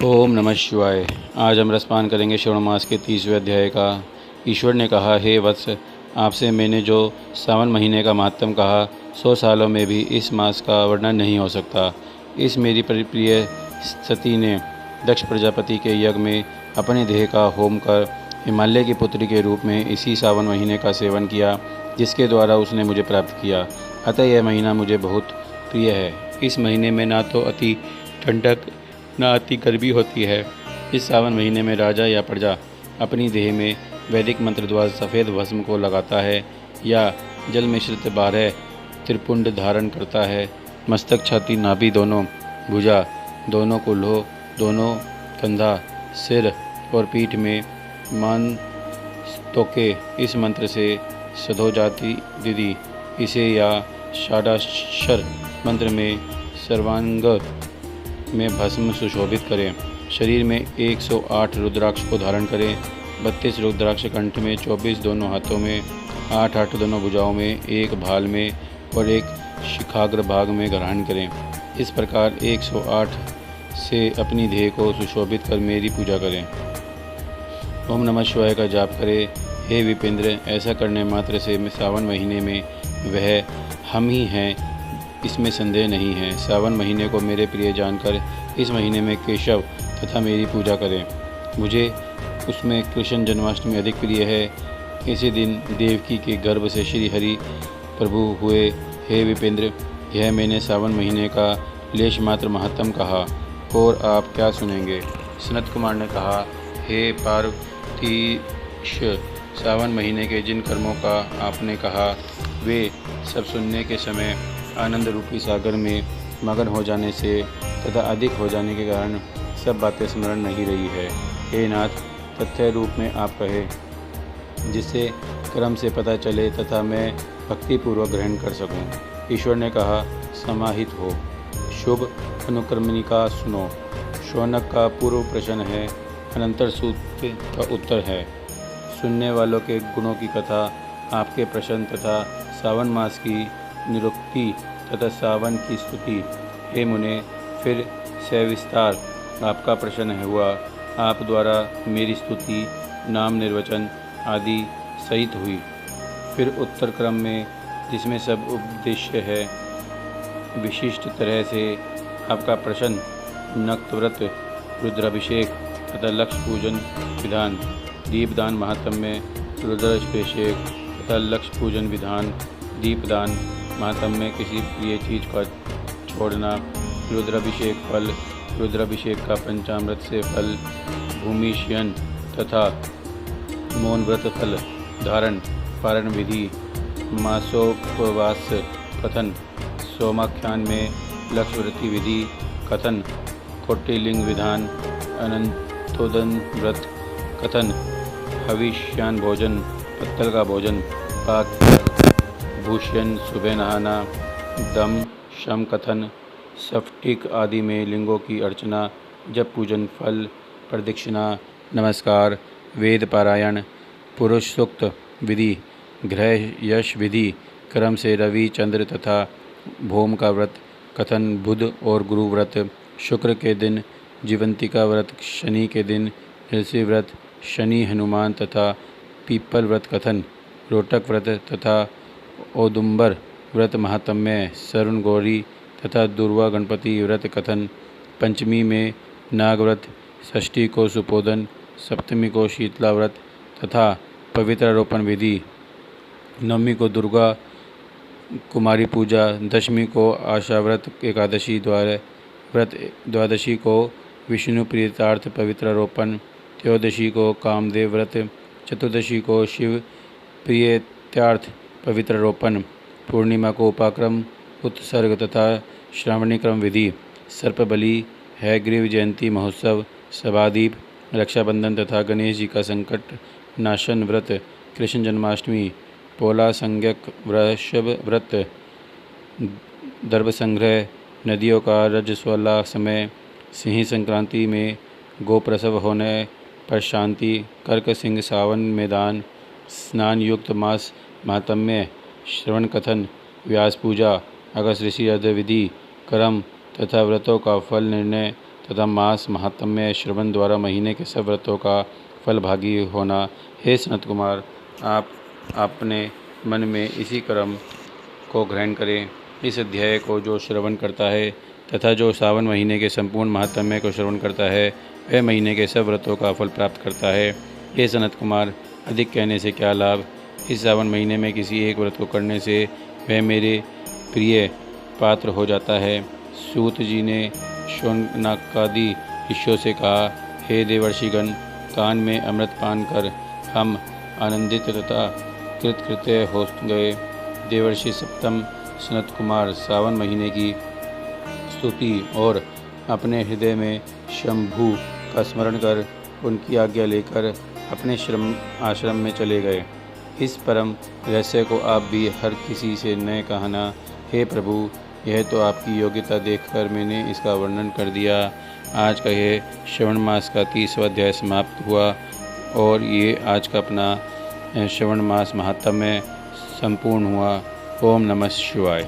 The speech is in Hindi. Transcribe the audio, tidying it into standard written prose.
ओम नमः शिवाय। आज हम रसपान करेंगे श्रवण मास के 30वें अध्याय का। ईश्वर ने कहा, हे वत्स, आपसे मैंने जो सावन महीने का महात्म कहा, 100 सालों में भी इस मास का वर्णन नहीं हो सकता। इस मेरी प्रिय सती ने दक्ष प्रजापति के यज्ञ में अपने देह का होम कर हिमालय की पुत्री के रूप में इसी सावन महीने का सेवन किया, जिसके द्वारा उसने मुझे प्राप्त किया। अतः यह महीना मुझे बहुत प्रिय है। इस महीने में ना तो अति ठंडक न अति गर्मी होती है। इस सावन महीने में राजा या प्रजा अपनी देह में वैदिक मंत्र द्वारा सफ़ेद भस्म को लगाता है या जल मिश्रित 12 त्रिपुंड धारण करता है। मस्तक, छाती, नाभि, दोनों भुजा, दोनों कुल्हों, दोनों कंधा, सिर और पीठ में मान तोके इस मंत्र से सधोजाति दीदी इसे या षाडाक्षर मंत्र में सर्वांग में भस्म सुशोभित करें। शरीर में 108 रुद्राक्ष को धारण करें। 32 रुद्राक्ष कंठ में, 24 दोनों हाथों में, 8 दोनों भुजाओं में, एक भाल में और एक शिखाग्र भाग में ग्रहण करें। इस प्रकार 108 से अपनी देह को सुशोभित कर मेरी पूजा करें। ओम नमः शिवाय का जाप करें। हे विपेंद्र, ऐसा करने मात्र से सावन महीने में वह हम ही हैं, इसमें संदेह नहीं है। सावन महीने को मेरे प्रिय जानकर इस महीने में केशव तथा मेरी पूजा करें। मुझे उसमें कृष्ण जन्माष्टमी अधिक प्रिय है। इसी दिन देवकी के गर्भ से श्री हरि प्रभु हुए। हे विपेंद्र, यह मैंने सावन महीने का लेश मात्र महात्म कहा, और आप क्या सुनेंगे। सनत कुमार ने कहा, हे पार्वतीश, सावन महीने के जिन कर्मों का आपने कहा, वे सब सुनने के समय आनंद रूपी सागर में मगन हो जाने से तथा अधिक हो जाने के कारण सब बातें स्मरण नहीं रही है। हे नाथ, तथ्य रूप में आप कहे, जिससे क्रम से पता चले तथा मैं भक्तिपूर्वक ग्रहण कर सकूं। ईश्वर ने कहा, समाहित हो। शुभ अनुक्रमणिका सुनो। शौनक का पूर्व प्रश्न है, अनंतर सूत्र का उत्तर है। सुनने वालों के गुणों की कथा, आपके प्रश्न तथा सावन मास की निरुक्ति तथा सावन की स्तुति। हे मुने, फिर सविस्तार आपका प्रश्न हुआ। आप द्वारा मेरी स्तुति, नाम निर्वचन आदि सहित हुई। फिर उत्तर क्रम में, जिसमें सब उपदेश्य है, विशिष्ट तरह से आपका प्रश्न, नक्तव्रत, रुद्राभिषेक तथा लक्ष्य पूजन विधान, दीपदान महात्म्य में, रुद्राभिषेक तथा लक्ष्य पूजन विधान, दीपदान महात्म्य में किसी प्रिय चीज़ का छोड़ना, रुद्राभिषेक फल, रुद्राभिषेक का पंचामृत से फल, भूमिशयन तथा मौन व्रत फल धारण, पारण विधि, मासोपवास कथन, सोमाख्यान में लक्ष्य वृत्ति विधि कथन, कोटिलिंग विधान, अनंतोदन व्रत कथन, हविष्यान भोजन, पत्तल का भोजन, पाक, भूषण, सुबह नहाना, दम, शम कथन, स्फटिक आदि में लिंगों की अर्चना, जप पूजन, फल, प्रदक्षिणा, नमस्कार, वेद पारायण, पुरुष सूक्त विधि, ग्रह यश विधि, क्रम से रवि, चंद्र तथा भौम का व्रत कथन, बुध और गुरु व्रत, शुक्र के दिन जीवंतिका व्रत, शनि के दिन तुलसी व्रत, शनि हनुमान तथा पीपल व्रत कथन, रोटक व्रत तथा औदुंबर व्रत महात्म्य, सरुण गौरी तथा दुर्वा गणपति व्रत कथन, पंचमी में नाग व्रत, षष्ठी को सुपोदन, सप्तमी को शीतला व्रत तथा पवित्रारोपण विधि, नवमी को दुर्गा कुमारी पूजा, दशमी को आशा व्रत, एकादशी द्वारा व्रत, द्वादशी को विष्णु प्रीतार्थ पवित्रारोपण, त्रयोदशी को कामदेव व्रत, चतुर्दशी को शिव प्रीत्यार्थ पवित्रारोपण, पूर्णिमा को उपाक्रम, उत्सर्ग तथा श्रावणी क्रम विधि, सर्पबलि, हैग्रीव जयंती महोत्सव, सभादीप, रक्षाबंधन तथा गणेश जी का संकट नाशन व्रत, कृष्ण जन्माष्टमी, पोला संज्ञक वृषभ व्रत, दर्भ संग्रह, नदियों का रजस्वला समय, सिंह संक्रांति में गोप्रसव होने पर शांति, कर्क सिंह सावन में दान, स्नान युक्त मास महात्म्य, श्रवण कथन, व्यास पूजा, अगस्त ऋषि अर्ध विधि, कर्म तथा व्रतों का फल निर्णय तथा मास महात्म्य श्रवण द्वारा महीने के सब व्रतों का फल भागी होना। हे सनत कुमार, आप अपने मन में इसी क्रम को ग्रहण करें। इस अध्याय को जो श्रवण करता है तथा जो सावन महीने के संपूर्ण महात्म्य को श्रवण करता है वह महीने के सब व्रतों का फल प्राप्त करता है। हे सनत कुमार, अधिक कहने से क्या लाभ। इस सावन महीने में किसी एक व्रत को करने से वह मेरे प्रिय पात्र हो जाता है। सूत जी ने शौनकादि ऋषियों से कहा, हे देवर्षिगण, कान में अमृत पान कर हम आनंदित तथा कृतकृत्य हो गए। देवर्षि सप्तम सनत कुमार सावन महीने की स्तुति और अपने हृदय में शंभु का स्मरण कर उनकी आज्ञा लेकर अपने आश्रम में चले गए। इस परम रहस्य को आप भी हर किसी से न कहना। हे प्रभु, यह तो आपकी योग्यता देखकर मैंने इसका वर्णन कर दिया। आज का यह श्रवण मास का 30वां अध्याय समाप्त हुआ और ये आज का अपना श्रवण मास महात्म्य संपूर्ण हुआ। ओम नमः शिवाय।